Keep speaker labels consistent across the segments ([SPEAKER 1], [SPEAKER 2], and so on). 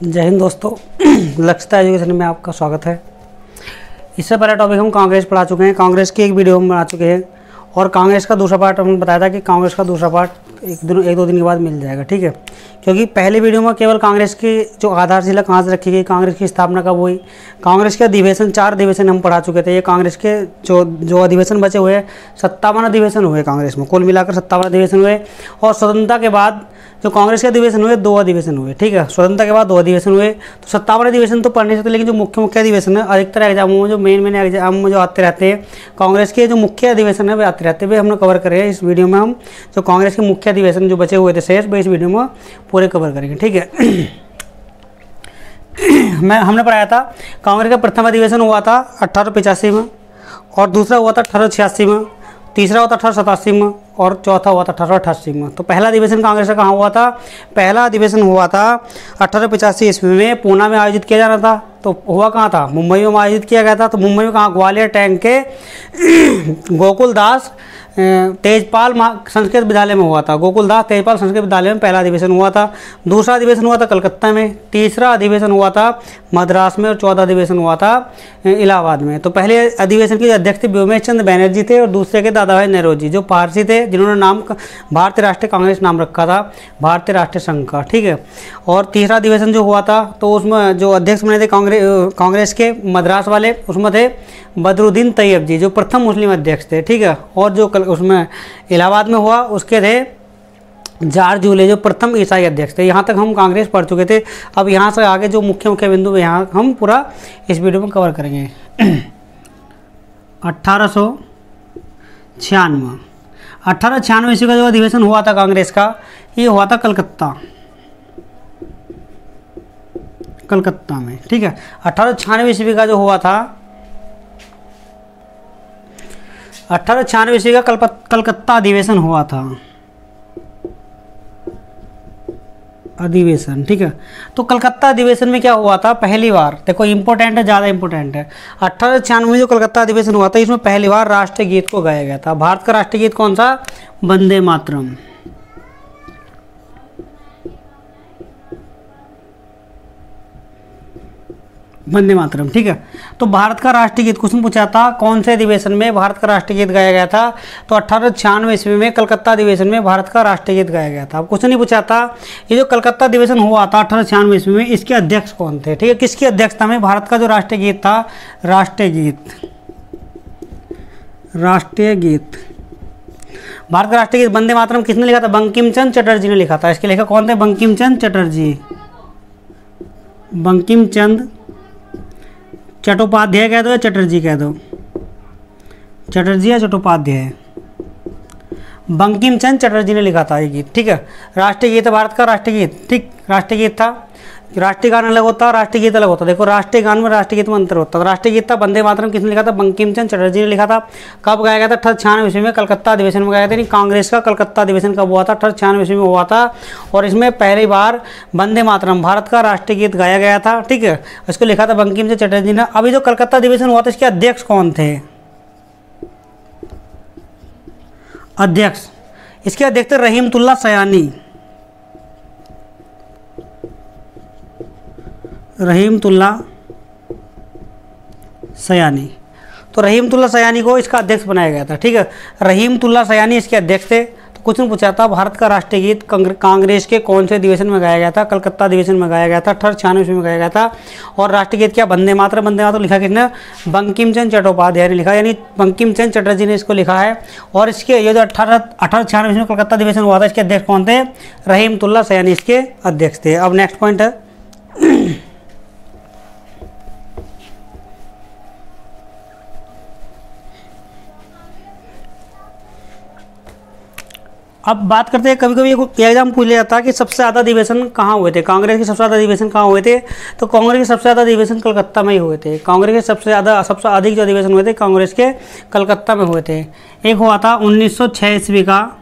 [SPEAKER 1] जय हिंद दोस्तों। लक्ष्यता एजुकेशन में आपका स्वागत है। इससे पहले टॉपिक हम कांग्रेस पढ़ा चुके हैं, कांग्रेस की एक वीडियो हम बना चुके हैं और कांग्रेस का दूसरा पार्ट हमने बताया था कि कांग्रेस का दूसरा पार्ट एक दो दिन के बाद मिल जाएगा, ठीक है। क्योंकि पहले वीडियो में केवल कांग्रेस की जो आधारशिला कहाँ से रखी गई, कांग्रेस की स्थापना कब हुई, कांग्रेस के अधिवेशन 4 अधिवेशन हम पढ़ा चुके थे। ये कांग्रेस के जो अधिवेशन बचे हुए 57 अधिवेशन हुए कांग्रेस में, कुल मिलाकर 57 अधिवेशन हुए। और स्वतंत्रता के बाद जो कांग्रेस के अधिवेशन हुए 2 अधिवेशन हुए, ठीक है। स्वतंत्रता के बाद 2 अधिवेशन हुए, तो 57 अधिवेशन तो पढ़ नहीं सकते, लेकिन जो मुख्य अधिवेशन है अधिकतर एग्जामों में जो मेन एग्जाम में जो आते रहते हैं, कांग्रेस के जो मुख्य अधिवेशन है वे आते रहते हैं, वे हमने कवर करे हैं इस वीडियो में। हम जो कांग्रेस के मुख्य अधिवेशन जो बचे हुए थे शेष, वे इस वीडियो में पूरे कवर करेंगे, ठीक है। हमने पढ़ाया था कांग्रेस का प्रथम अधिवेशन हुआ था 1885 में, और दूसरा हुआ था 1886 में, तीसरा हुआ था 1887 में, और चौथा हुआ था 1888 में। तो पहला अधिवेशन कांग्रेस का कहाँ हुआ था? पहला अधिवेशन हुआ था 1885 ईस्वी में, पूना में आयोजित किया जाना था। तो हुआ कहाँ था? मुंबई में आयोजित किया गया था। तो मुंबई में कहाँ? ग्वालियर टैंक के गोकुलदास तेजपाल संस्कृत विद्यालय में हुआ था। गोकुलदास तेजपाल संस्कृत विद्यालय में पहला अधिवेशन हुआ था। दूसरा अधिवेशन हुआ था कलकत्ता में, तीसरा अधिवेशन हुआ था मद्रास में, और चौथा अधिवेशन हुआ था इलाहाबाद में। तो पहले अधिवेशन के अध्यक्ष थे व्योमेश चंद्र बनर्जी थे, और दूसरे के दादा भाई नेहरू जो पारसी थे, जिन्होंने नाम भारतीय राष्ट्रीय कांग्रेस नाम रखा था, भारतीय राष्ट्रीय संघ का, ठीक है। और तीसरा अधिवेशन जो हुआ था, तो उसमें जो अध्यक्ष बने थे कांग्रेस के मद्रास वाले, उसमें थे बदरुद्दीन तैयब जी, जो प्रथम मुस्लिम अध्यक्ष थे, ठीक है। और जो उसमें इलाहाबाद में हुआ, उसके थे जार्ज जूले, जो प्रथम ईसाई अध्यक्ष थे। यहाँ तक हम कांग्रेस पढ़ चुके थे। अब यहाँ से आगे जो मुख्य बिंदु यहाँ हम पूरा इस वीडियो में कवर करेंगे। 1896 ईस्वी का जो अधिवेशन हुआ था कांग्रेस का, ये हुआ था कलकत्ता में, ठीक है। 1896 ईस्वी का जो हुआ था, 1896 ईस्वी का कलकत्ता अधिवेशन हुआ था, अधिवेशन, ठीक है। तो कलकत्ता अधिवेशन में क्या हुआ था? पहली बार, देखो इंपॉर्टेंट है, ज़्यादा इंपॉर्टेंट है। 1896 में जो कलकत्ता अधिवेशन हुआ था, इसमें पहली बार राष्ट्रीय गीत को गाया गया था। भारत का राष्ट्रीय गीत कौन सा? वंदे मातरम। वंदे मातरम, ठीक है। तो भारत का राष्ट्रीय गीत क्वेश्चन पूछा था, कौन से अधिवेशन में भारत का राष्ट्रीय गीत गाया गया था? तो 1896 ईस्वी में कलकत्ता अधिवेशन में भारत का राष्ट्रीय गीत गाया गया था। अब क्वेश्चन ही पूछा था, ये जो कलकत्ता अधिवेशन हुआ था 1896 ईस्वी में, इसके अध्यक्ष कौन थे? ठीक है, किसकी अध्यक्षता में भारत का जो राष्ट्रीय गीत था, राष्ट्रीय गीत भारत का राष्ट्रीय गीत वंदे मातरम किसने लिखा था? बंकिम चंद्र चटर्जी ने लिखा था। इसके लेखक कौन थे? बंकिम चंद्र चटर्जी, बंकिम चंद्र चट्टोपाध्याय कह दो या चटर्जी कह दो, चटर्जी या चट्टोपाध्याय, बंकिम चंद्र चटर्जी ने लिखा था ये गीत, ठीक है। राष्ट्रीय गीत है भारत का, राष्ट्रीय गीत, ठीक, राष्ट्रीय गीत था। राष्ट्रीय गान अलग होता है, राष्ट्रीय गीत अलग होता है। देखो राष्ट्रीय गान में राष्ट्रीय गीत में अंतर होता है। राष्ट्रीय गीत था वंदे मातरम, किसने लिखा था? बंकिम चंद्र चटर्जी ने लिखा था। कब गाया गया था? 1896 ईस्वी में कलकत्ता अधिवेशन में गाया था। कांग्रेस का कलकत्ता अधिवेशन कब हुआ था? 1896 ईस्वी में हुआ था, और इसमें पहली बार वंदे मातरम भारत का राष्ट्रीय गीत गाया गया था, ठीक है। इसको लिखा था बंकिम चंद्र चटर्जी ने। अभी जो कलकत्ता अधिवेशन हुआ था, इसके अध्यक्ष कौन थे? अध्यक्ष, इसके अध्यक्ष थे रहीमतुल्लाह सयानी, रहीमतुल्लाह सयानी। तो रहीमतुल्लाह सयानी को इसका अध्यक्ष बनाया गया था, ठीक है। रहीमतुल्लाह सयानी इसके अध्यक्ष थे। तो क्वेश्चन पूछा था, भारत का राष्ट्रीय गीत कांग्रेस के कौन से अधिवेशन में गाया गया था? कलकत्ता अधिवेशन में गाया गया था, 1896 में गाया गया था। और राष्ट्रीय गीत क्या? वंदे मातरम। वंदे मातरम लिखा किसने? बंकिम चंद्र चट्टोपाध्याय ने लिखा, यानी बंकिम चंद्र चटर्जी ने इसको लिखा है। और इसके ये जो 1896 में कलकत्ता अधिवेशन हुआ था, इसके अध्यक्ष कौन थे? रहीमतुल्लाह सयानी इसके अध्यक्ष थे। अब नेक्स्ट पॉइंट है, अब बात करते हैं, कभी कभी एग्जाम पूछ लिया जाता है कि सबसे ज़्यादा अधिवेशन कहाँ हुए थे, कांग्रेस के सबसे ज़्यादा अधिवेशन कहाँ हुए थे? तो कांग्रेस के सबसे ज़्यादा अधिवेशन कलकत्ता में ही हुए थे। कांग्रेस के सबसे अधिक जो अधिवेशन हुए थे कांग्रेस के कलकत्ता में हुए थे। एक हुआ था 1906 ईस्वी का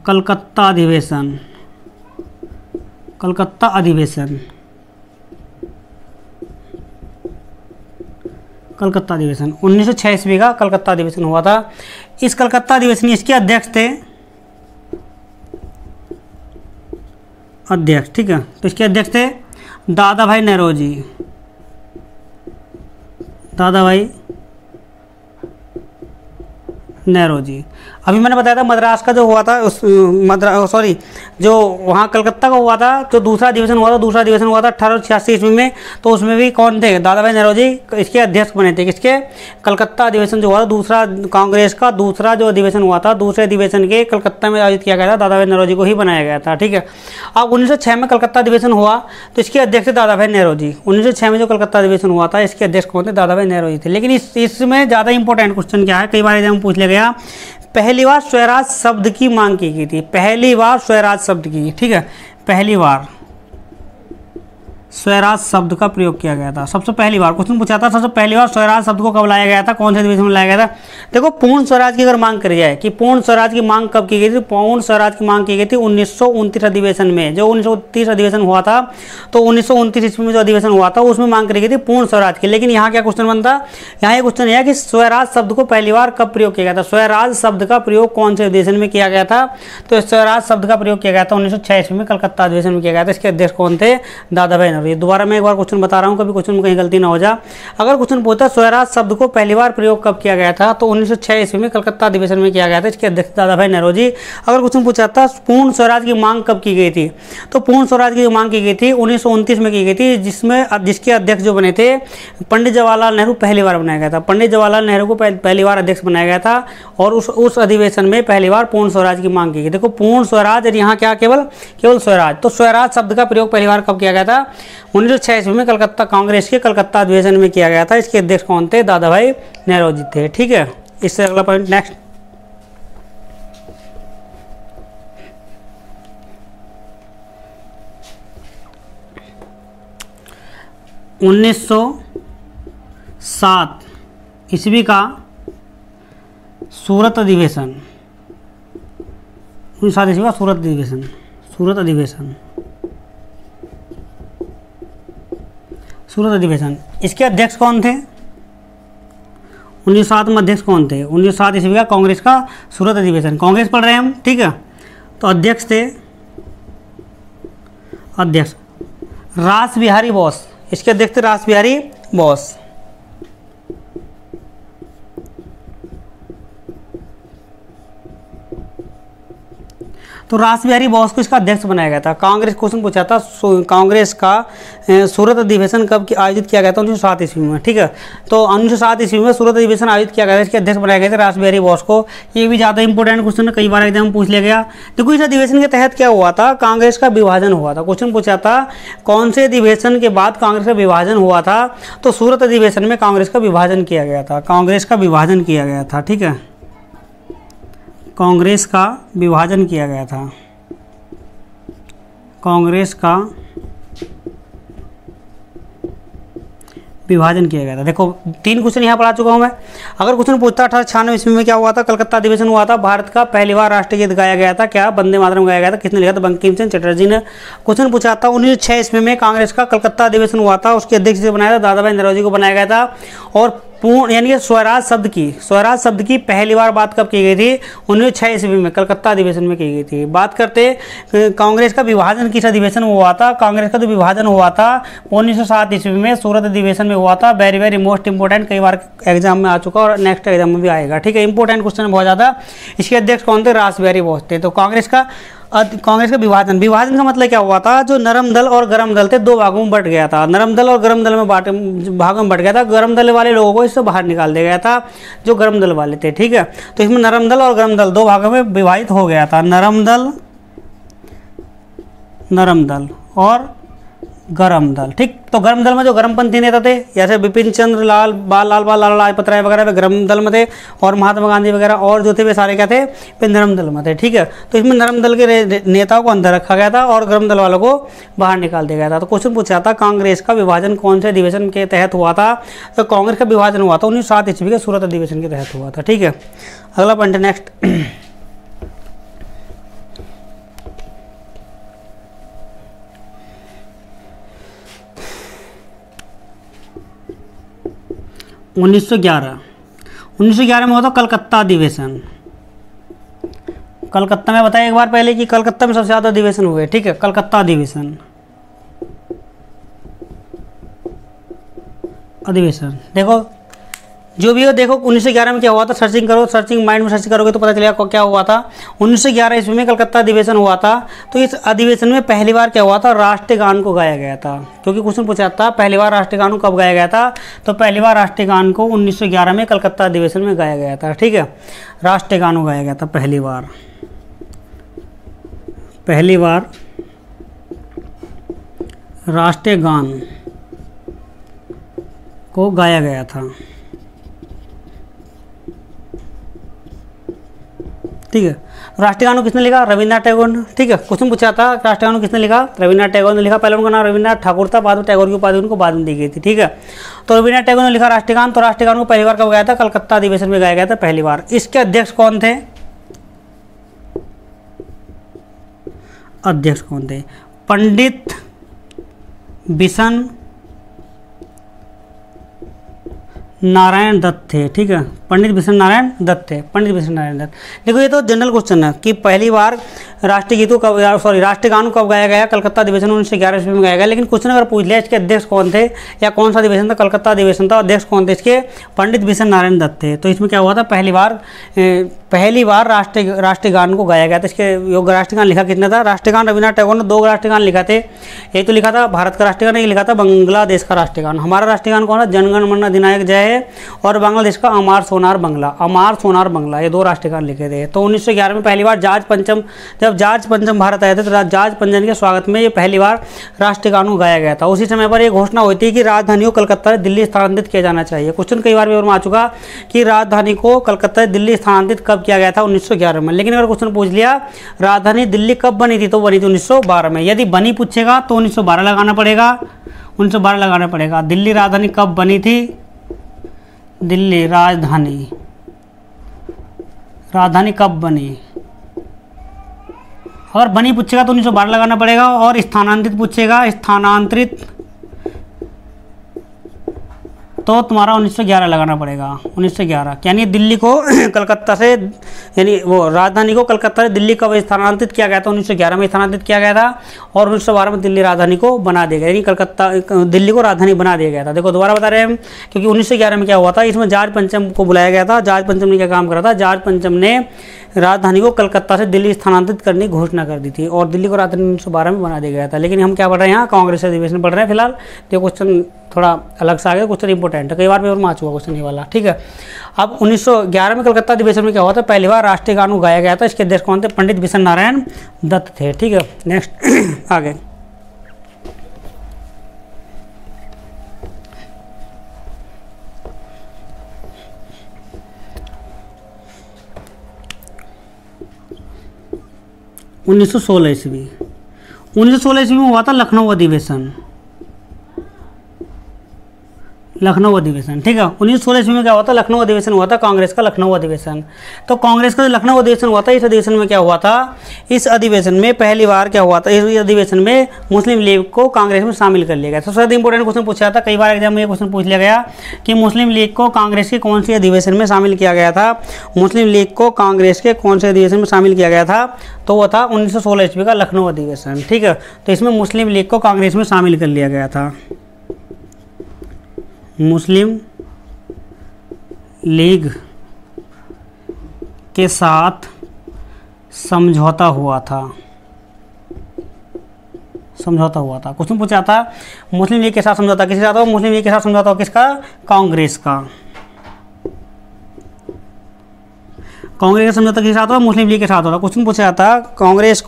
[SPEAKER 1] कलकत्ता अधिवेशन, कलकत्ता अधिवेशन, कलकत्ता अधिवेशन 1906 ईस्वी का कलकत्ता अधिवेशन हुआ था। इस कलकत्ता अधिवेशन इसके अध्यक्ष थे अध्यक्ष, ठीक है। तो इसके अध्यक्ष थे दादा भाई नौरोजी, दादा भाई नौरोजी। अभी मैंने बताया था मद्रास का जो हुआ था उस सॉरी जो वहाँ कलकत्ता का हुआ था, जो दूसरा अधिवेशन हुआ था, दूसरा अधिवेशन हुआ था 1886 ईस्वी में। तो उसमें भी कौन थे? दादा भाई नौरोजी इसके अध्यक्ष बने थे। किसके? कलकत्ता अधिवेशन जो हुआ था, दूसरा कांग्रेस का दूसरा जो अधिवेशन हुआ था, दूसरे अधिवेशन के कलकत्ता में आयोजित किया गया था, दादा भाई नौरोजी को ही बनाया गया था। ठीक है। अब 1906 में कलकत्ता अधिवेशन हुआ तो इसके अध्यक्ष थे दादा भाई नौरोजी। 1906 में जो कलकत्ता अधिवेशन हुआ था इसके अध्यक्ष कौन थे? दादा भाई नौरोजी थे। लेकिन इसमें ज़्यादा इंपॉर्टेंट क्वेश्चन क्या है, कई बार एग्जाम पूछ लिया गया, पहली बार स्वराज शब्द की मांग की गई थी। पहली बार स्वराज शब्द की, ठीक है, पहली बार स्वराज शब्द का प्रयोग किया गया था। सबसे पहली बार क्वेश्चन पूछा था, सबसे पहली बार स्वराज शब्द को कब लाया गया था, कौन से अधिवेशन में लाया गया था? देखो, पूर्ण स्वराज की अगर मांग करी जाए कि पूर्ण स्वराज की मांग कब की गई थी, पूर्ण स्वराज की मांग की गई थी 1929 अधिवेशन में। जो 1929 अधिवेशन हुआ था, तो 1929 ईस्वी में जो अधिवेशन हुआ था उसमें मांग करी गई थी पूर्ण स्वराज की। लेकिन यहाँ क्या क्वेश्चन बनता, यहाँ ये क्वेश्चन है कि स्वराज शब्द को पहली बार कब प्रयोग किया गया था, स्वराज शब्द का प्रयोग कौन से अधिवेशन में किया गया था? तो स्वराज शब्द का प्रयोग किया गया था 1906 ईस्वी में कलकत्ता अधिवेशन में किया गया था। इसके अध्यक्ष कौन थे? दादा भाई नौरोजी। दोबारा मैं एक बार क्वेश्चन बता रहा हूं, कभी क्वेश्चन में कहीं गलती ना हो जाए। अगर क्वेश्चन पूछता स्वराज शब्द को पहली बार प्रयोग कब किया गया था, तो 1906 ईस्वी में कलकत्ता अधिवेशन में किया गया था। इसके अध्यक्ष दादा भाई नौरोजी। अगर क्वेश्चन पूछा था पूर्ण स्वराज की मांग कब की गई थी, तो पूर्ण स्वराज की मांग की गई थी 1929 में की गई थी, जिसके अध्यक्ष जो बने थे पंडित जवाहरलाल नेहरू पहली बार बनाया गया था। पंडित जवाहरलाल नेहरू को पहली बार अध्यक्ष बनाया गया था और उस अधिवेशन में पहली बार पूर्ण स्वराज की मांग की गई। देखो, पूर्ण स्वराज और यहाँ क्या केवल स्वराज। तो स्वराज शब्द का प्रयोग पहली बार कब किया गया था? 1906 ईस्वी में कलकत्ता कांग्रेस के कलकत्ता अधिवेशन में किया गया था। इसके अध्यक्ष कौन थे? दादा भाई नौरोजी थे। ठीक है। इससे अगला पॉइंट नेक्स्ट, उन्नीस सौ 7 ईस्वी का सूरत अधिवेशन, 1907 ईस्वी का सूरत अधिवेशन, सूरत अधिवेशन, इसके अध्यक्ष कौन थे? 1907 में अध्यक्ष कौन थे? 1907 ईस्वी का कांग्रेस का सूरत अधिवेशन, कांग्रेस पढ़ रहे हैं हम, ठीक है। तो अध्यक्ष थे रास बिहारी बोस। इसके अध्यक्ष थे रास बिहारी बोस। तो रास बिहारी बोस को इसका अध्यक्ष बनाया गया था। कांग्रेस क्वेश्चन पूछा था, कांग्रेस का सूरत अधिवेशन कब आयोजित किया गया था? 1907 ईस्वी में, ठीक है। तो 1907 ईस्वी में सूरत अधिवेशन आयोजित किया गया था, इसके अध्यक्ष बनाए गए थे रास बिहारी बोस को। ये भी ज़्यादा इंपॉर्टेंट क्वेश्चन है, कई बार एग्जाम पूछ लिया गया। देखो, इस अधिवेशन के तहत क्या हुआ था? कांग्रेस का विभाजन हुआ था। क्वेश्चन पूछा था कौन से अधिवेशन के बाद कांग्रेस का विभाजन हुआ था, तो सूरत अधिवेशन में कांग्रेस का विभाजन किया गया था। कांग्रेस का विभाजन किया गया था, ठीक है, कांग्रेस का विभाजन किया गया था, कांग्रेस का विभाजन किया गया था। देखो, 3 क्वेश्चन यहाँ पढ़ा चुका हूँ मैं। अगर क्वेश्चन पूछता 1896 ईस्वी में क्या हुआ था? कलकत्ता अधिवेशन हुआ था, भारत का पहली बार राष्ट्रीय गीत गाया गया था। क्या? वंदे मातरम गाया गया था। किसने लिखा था? बंकिम चंद्र चटर्जी ने। क्वेश्चन पूछा था 1906 ईस्वी में कांग्रेस का कलकत्ता अधिवेशन हुआ था, उसके अध्यक्ष से बनाया था दादा भाई नौरोजी को बनाया गया था। और पूर्ण यानी कि स्वराज शब्द की पहली बार बात कब की गई थी? 1906 ईस्वी में कलकत्ता अधिवेशन में की गई थी। बात करते कांग्रेस का विभाजन किस अधिवेशन में हुआ था? कांग्रेस का जो विभाजन हुआ था 1907 ईस्वी में सूरत अधिवेशन में हुआ था। वेरी वेरी मोस्ट इंपॉर्टेंट, कई बार एग्जाम में आ चुका और नेक्स्ट एग्जाम में भी आएगा, ठीक है। इंपॉर्टेंट क्वेश्चन बहुत ज़्यादा। इसके अध्यक्ष कौन थे? रास बिहारी बोस थे। तो कांग्रेस का विभाजन का मतलब क्या हुआ था? जो नरम दल और गरम दल थे, 2 भागों में बट गया था। नरम दल और गरम दल में भागों में बट गया था। गरम दल वाले लोगों को इससे बाहर निकाल दिया गया था, जो गरम दल वाले थे, ठीक है। तो इसमें नरम दल और गरम दल 2 भागों में विभाजित हो गया था। नरम दल और गरम दल, ठीक। तो गरम दल में जो गरमपंथी नेता थे, जैसे बिपिन चंद्र लाल लाला लाजपत राय वगैरह वे गरम दल में थे, और महात्मा गांधी वगैरह और जो थे वे सारे क्या थे? वे नरम दल में थे, ठीक है। तो इसमें नरम दल के नेताओं को अंदर रखा गया था और गरम दल वालों को बाहर निकाल दिया गया था। तो क्वेश्चन पूछा था कांग्रेस का विभाजन कौन से अधिवेशन के तहत हुआ था? तो कांग्रेस का विभाजन हुआ था 1907 ईस्वी के सूरत अधिवेशन के तहत हुआ था, ठीक है। अगला पॉइंट नेक्स्ट, 1911 में हुआ था कलकत्ता अधिवेशन। कलकत्ता में बताया एक बार पहले कि कलकत्ता में सबसे ज़्यादा अधिवेशन हुए, ठीक है। कलकत्ता अधिवेशन अधिवेशन। देखो जो भी हो, देखो 1911 में क्या हुआ था, सर्चिंग करो, सर्चिंग माइंड में सर्च करोगे तो पता चलेगा क्या हुआ था। 1911 ईस्वी में कलकत्ता अधिवेशन हुआ था। तो इस अधिवेशन में पहली बार क्या हुआ था, राष्ट्रीय गान को गाया गया था। क्योंकि क्वेश्चन पूछा था पहली बार राष्ट्रीय गान को कब गाया गया था, तो पहली बार राष्ट्रीय गान को 1911 में कलकत्ता अधिवेशन में गाया गया था। ठीक है, राष्ट्रीय गान को गाया गया था पहली बार राष्ट्रीय गान को गाया गया था। ठीक है, राष्ट्रीय गान को किसने लिखा, रविन्द्रनाथ टैगोर ने। ठीक है, क्वेश्चन पूछा था राष्ट्रीय गान को किसने लिखा, रविन्द्रनाथ टैगोर ने लिखा। पहले उनका नाम रविन्द्रनाथ ठाकुर था, बाद में टैगोर की उपाधि उनको बाद में दी गई थी। ठीक है, तो रविन्द्रनाथ टैगोर ने लिखा राष्ट्रीय गान। तो राष्ट्रीय गान को पहली बार कब गाया था, कलकत्ता अधिवेशन में गाया गया था पहली बार। इसके अध्यक्ष कौन थे, पंडित बिशन नारायण दत्त थे। ठीक है, पंडित बिशन नारायण दत्त थे, पंडित बिशन नारायण दत्त। देखो ये तो जनरल क्वेश्चन है कि पहली बार राष्ट्रीय गान कब गाया गया, कलकत्ता अधिवेशन 1911 ईस्वी में गाया गया। लेकिन क्वेश्चन अगर पूछ लिया इसके अध्यक्ष कौन थे या कौन सा अधिवेशन था, कलकत्ता अधिवेशन था, अध्यक्ष कौन थे इसके, पंडित बिशन नारायण दत्त थे। तो इसमें क्या हुआ था, पहली बार राष्ट्रीय गान को गाया गया था। इसके योग राष्ट्रीय गान लिखा कितना था, राष्ट्रीय गान रविन्द्रनाथ टैगोर ने 2 राष्ट्रीय गान लिखा थे। एक तो लिखा था भारत का राष्ट्रीय गान, एक लिखा था बांग्लादेश का राष्ट्रीय गान। हमारा राष्ट्रीय गान कौन है, जनगण मन अधिनायक जय है, और बांग्लादेश का अमार सोनार बंगला, ये 2 राष्ट्रीय गान लिखे थे। तो 1911 में पहली बार जब जॉर्ज पंचम भारत आए थे तो जॉर्ज पंचम के स्वागत में ये पहली बार राष्ट्रीय गान को गाया गया था। उसी समय पर यह घोषणा हुई थी कि राजधानी को कलकत्ता से दिल्ली स्थानांतरित किया जाना चाहिए। क्वेश्चन कई बार पेपर में आ चुका कि राजधानी को कलकत्ता से दिल्ली स्थानांतरित कब किया गया था, 1911 में। लेकिन अगर क्वेश्चन पूछ लिया राजधानी दिल्ली कब बनी थी, तो बनी थी 1912 में। यदि बनी पूछेगा तो 1912 लगाना पड़ेगा, 1912 लगाना पड़ेगा। दिल्ली राजधानी कब बनी थी, दिल्ली राजधानी कब बनी, अगर बनी पूछेगा तो 1912 लगाना पड़ेगा। और स्थानांतरित पूछेगा, स्थानांतरित तो तुम्हारा 1911 लगाना पड़ेगा, 1911। यानी दिल्ली को कलकत्ता से, यानी वो राजधानी को कलकत्ता से दिल्ली कब स्थानांतरित किया गया था, 1911 में स्थानांतरित किया गया था। और 1912 में दिल्ली राजधानी को बना दिया गया, यानी दिल्ली को राजधानी बना दिया गया था। देखो दोबारा बता रहे हैं हम, क्योंकि 1911 में क्या हुआ था, इसमें जॉर्ज पंचम को बुलाया गया था। जॉर्ज पंचम ने क्या काम करा था, जॉर्ज पंचम ने राजधानी को कलकत्ता से दिल्ली स्थानांतरित करने की घोषणा कर दी थी, और दिल्ली को राजधानी 1912 में बना दिया गया था। लेकिन हम क्या पढ़ रहे हैं यहाँ, कांग्रेस अधिवेशन पढ़ रहे हैं फिलहाल। तो क्वेश्चन थोड़ा अलग सा आ गया, क्वेश्चन इंपॉर्टेंट है, कई बार पेपर में आ चुका क्वेश्चन ये वाला। ठीक है, अब 1911 में कलकत्ता अधिवेशन में क्या हुआ था, पहली बार राष्ट्रीय गान को गाया गया था। इसके अध्यक्ष कौन थे, पंडित बिशन नारायण दत्त थे। ठीक है, नेक्स्ट आगे। उन्नीस सौ 16 ईस्वी में हुआ था लखनऊ अधिवेशन, ठीक है। 1916 ईस्वी में क्या हुआ था, लखनऊ अधिवेशन हुआ था, कांग्रेस का लखनऊ अधिवेशन। तो कांग्रेस का लखनऊ अधिवेशन हुआ था, इस अधिवेशन में क्या हुआ था, इस अधिवेशन में पहली बार क्या हुआ था, इस अधिवेशन में मुस्लिम लीग को कांग्रेस में शामिल कर लिया गया। सबसे ज़्यादा इंपॉर्टेंट क्वेश्चन पूछा था, कई बार एग्जाम में ये क्वेश्चन पूछ लिया गया कि मुस्लिम लीग को कांग्रेस के कौन से अधिवेशन में शामिल किया गया था, मुस्लिम लीग को कांग्रेस के कौन से अधिवेशन में शामिल किया गया था, तो वो था 1916 ईस्वी का लखनऊ अधिवेशन। ठीक है, तो इसमें मुस्लिम लीग को कांग्रेस में शामिल कर लिया गया था, मुस्लिम लीग के साथ समझौता हुआ था, क्वेश्चन पूछा था मुस्लिम लीग के साथ समझौता किसके साथ हो, मुस्लिम लीग के साथ समझौता हो किसका, कांग्रेस का। कांग्रेस का समझौता किसके साथ हुआ, मुस्लिम लीग के साथ होता। क्वेश्चन पूछा था कांग्रेस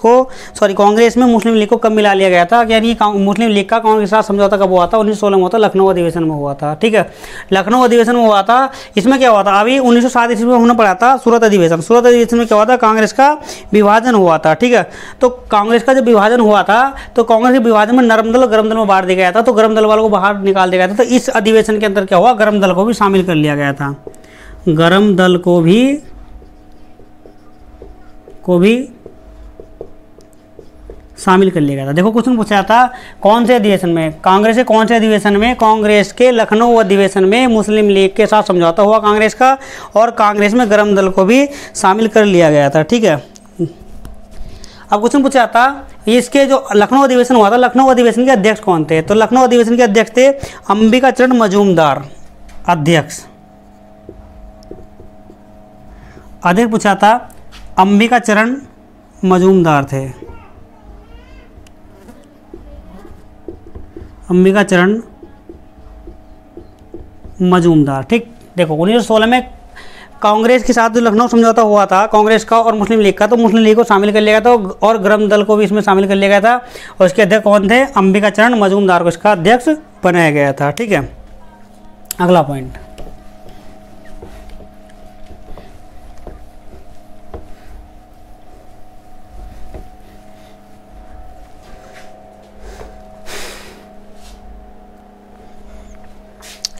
[SPEAKER 1] में मुस्लिम लीग को कब मिला लिया गया था, यानी मुस्लिम लीग का कांग्रेस के साथ समझौता कब हुआ था, 1916 में हुआ था, लखनऊ अधिवेशन में हुआ था। ठीक है, लखनऊ अधिवेशन में हुआ था। इसमें क्या हुआ था, अभी 1907 ईस्वी में हमने पढ़ा था सूरत अधिवेशन में क्या हुआ था, कांग्रेस का विभाजन हुआ था। ठीक है, तो कांग्रेस का जब विभाजन हुआ था तो कांग्रेस के विभाजन में नरम दल और गरम दल में बांट दिया गया था, तो गरम दल वालों को बाहर निकाल दिया गया था। तो इस अधिवेशन के अंदर क्या हुआ, गरम दल को भी शामिल कर लिया गया था, गरम दल को भी शामिल कर लिया गया था। देखो क्वेश्चन पूछा था कौन से अधिवेशन में, कांग्रेस के कौन से अधिवेशन में, कांग्रेस के लखनऊ अधिवेशन में मुस्लिम लीग के साथ समझौता हुआ कांग्रेस का, और कांग्रेस में गरम दल को भी शामिल कर लिया गया था। ठीक है, अब क्वेश्चन पूछा था इसके जो लखनऊ अधिवेशन हुआ था, लखनऊ अधिवेशन के अध्यक्ष कौन थे? तो लखनऊ अधिवेशन के अध्यक्ष थे अंबिका चरण मजूमदार। अध्यक्ष पूछा था अंबिका चरण मजूमदार थे। अंबिका चरण मजूमदार। ठीक, देखो 1916 में कांग्रेस के साथ जो लखनऊ समझौता हुआ था कांग्रेस का और मुस्लिम लीग का, तो मुस्लिम लीग को शामिल कर लिया गया था और ग्राम दल को भी इसमें शामिल कर लिया गया था और उसके अध्यक्ष कौन थे? अंबिका चरण मजूमदार को इसका अध्यक्ष बनाया गया था। ठीक है, अगला पॉइंट,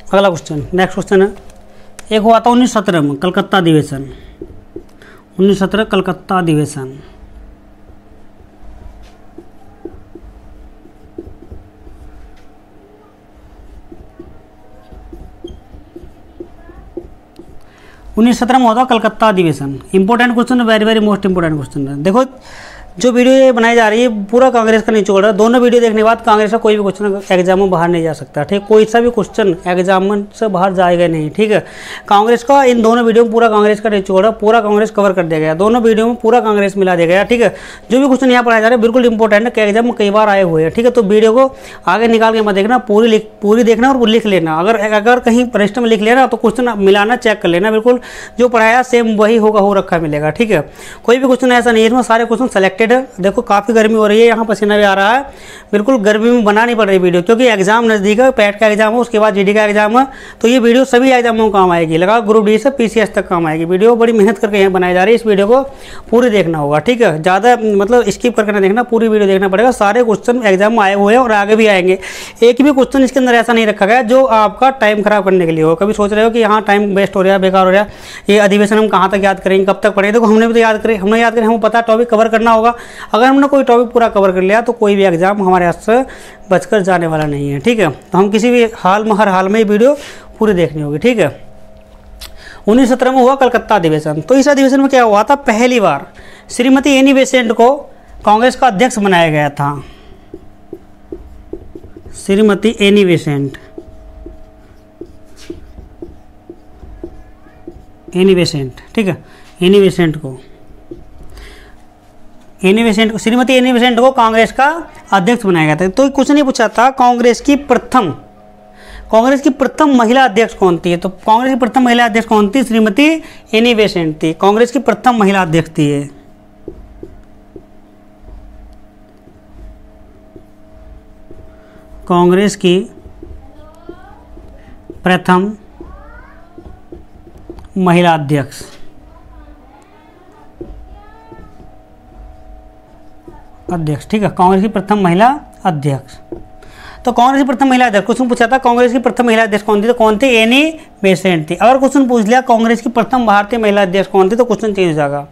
[SPEAKER 1] अगला क्वेश्चन, नेक्स्ट क्वेश्चन है, एक हुआ था 1917 में कलकत्ता अधिवेशन। 1917 कलकत्ता अधिवेशन। उन्नीस 17 में होता कलकत्ता अधिवेशन। Important question, very very most important question है। देखो जो वीडियो ये बनाई जा रही है पूरा कांग्रेस का निचोड़ रहा है। दोनों वीडियो देखने के बाद कांग्रेस का कोई भी क्वेश्चन एग्जाम में बाहर नहीं जा सकता। ठीक, कोई सा भी क्वेश्चन एग्जाम से बाहर जाएगा नहीं। ठीक है, कांग्रेस का इन दोनों वीडियो में पूरा कांग्रेस का निचोड़ है, पूरा कांग्रेस कवर कर दिया गया, दोनों वीडियो में पूरा कांग्रेस मिला दिया गया। ठीक है, जो भी क्वेश्चन यहाँ पढ़ाया जा रहा है बिल्कुल इंपॉर्टेंट है कि एग्जाम में कई बार आए हुए हैं। ठीक है, तो वीडियो को आगे निकाल के मत देखना, पूरी देखना और लिख लेना। अगर कहीं प्रश्न में लिख लेना तो क्वेश्चन मिलाना चेक कर लेना, बिल्कुल जो पढ़ाया सेम वही होगा, हो रखा मिलेगा। ठीक है, कोई भी क्वेश्चन ऐसा नहीं है इसमें, सारे क्वेश्चन सेलेक्टेड है। देखो काफ़ी गर्मी हो रही है, यहाँ पसीना भी आ रहा है, बिल्कुल गर्मी में बनानी पड़ रही वीडियो क्योंकि एग्जाम नज़दीक है, पैट का एग्जाम है, उसके बाद जीडी का एग्जाम है, तो ये वीडियो सभी एग्जामों में काम आएगी, लगा ग्रुप डी से पीसीएस तक काम आएगी। वीडियो बड़ी मेहनत करके यहाँ बनाई जा रही है, इस वीडियो को पूरी देखना होगा। ठीक है, ज़्यादा मतलब स्किप करके ना देखना, पूरी वीडियो देखना पड़ेगा। सारे क्वेश्चन एग्जाम में आए हुए हैं और आगे भी आएंगे। एक भी क्वेश्चन इसके अंदर ऐसा नहीं रखा गया जो आपका टाइम खराब करने के लिए हो। कभी सोच रहे हो कि यहाँ टाइम वेस्ट हो रहा है, बेकार हो रहा है, ये अधिवेशन हम कहाँ तक याद करेंगे, कब तक पढ़ेंगे? देखो हमने भी तो याद करें, हमें पता टॉपिक कवर करना होगा। अगर हमने कोई टॉपिक पूरा कवर कर लिया तो कोई भी एग्जाम हमारे हाथ से बचकर जाने वाला नहीं है। ठीक है, तो हम किसी भी हाल में, हर हाल में ये वीडियो पूरी देखनी होगी। ठीक है, 1917 में हुआ कलकत्ता अधिवेशन। तो इस अधिवेशन में क्या हुआ था? पहली बार श्रीमती एनी बेसेंट को कांग्रेस का अध्यक्ष बनाया गया था। श्रीमती एनी बेसेंट, ठीक है, एनी बेसेंट को श्रीमती एनी बेसेंट को कांग्रेस का अध्यक्ष बनाया गया था। तो कुछ नहीं पूछा था कांग्रेस की प्रथम महिला अध्यक्ष कौन थी? तो कांग्रेस की प्रथम महिला अध्यक्ष कौन थी? श्रीमती एनी बेसेंट थी, कांग्रेस की प्रथम महिला अध्यक्ष थी ये। कांग्रेस की प्रथम महिला अध्यक्ष। ठीक है, कांग्रेस की प्रथम महिला अध्यक्ष। तो कांग्रेस की प्रथम महिला अध्यक्ष, क्वेश्चन पूछा था कांग्रेस की प्रथम महिला अध्यक्ष कौन थी? तो कौन थी? एनी बेसेंट थी। अगर क्वेश्चन पूछ लिया कांग्रेस की प्रथम भारतीय महिला अध्यक्ष कौन थी तो क्वेश्चन चेंज हो जाएगा।